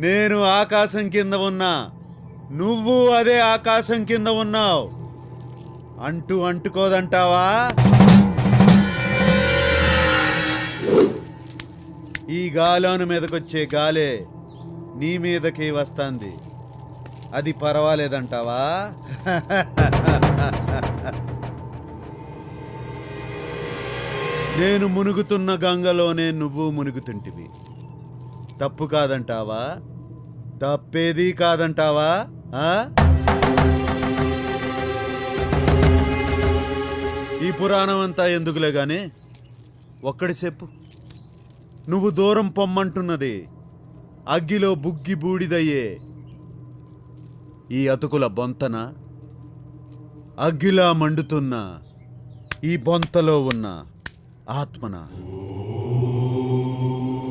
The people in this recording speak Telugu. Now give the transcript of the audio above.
నేను ఆకాశం కింద ఉన్నా, నువ్వు అదే ఆకాశం కింద ఉన్నావు. అంటుకోదంటావా? ఈ గాలోను మీదకొచ్చే గాలే నీ మీదకి వస్తుంది. అది పర్వాలేదంటావా? నేను మునుగుతున్న గంగలోనే నువ్వు మునుగుతుంటివి. తప్పు కాదంటావా? తప్పేది కాదంటావా? ఈ పురాణం అంతా ఎందుకులే గాని ఒక్కడి చెప్పు. నువ్వు దూరం పొమ్మంటున్నది అగ్గిలో బుగ్గి బూడిదయ్యే ఈ అతుకుల బొంతన, అగ్గిలా మండుతున్న ఈ బొంతలో ఉన్న ఆత్మన?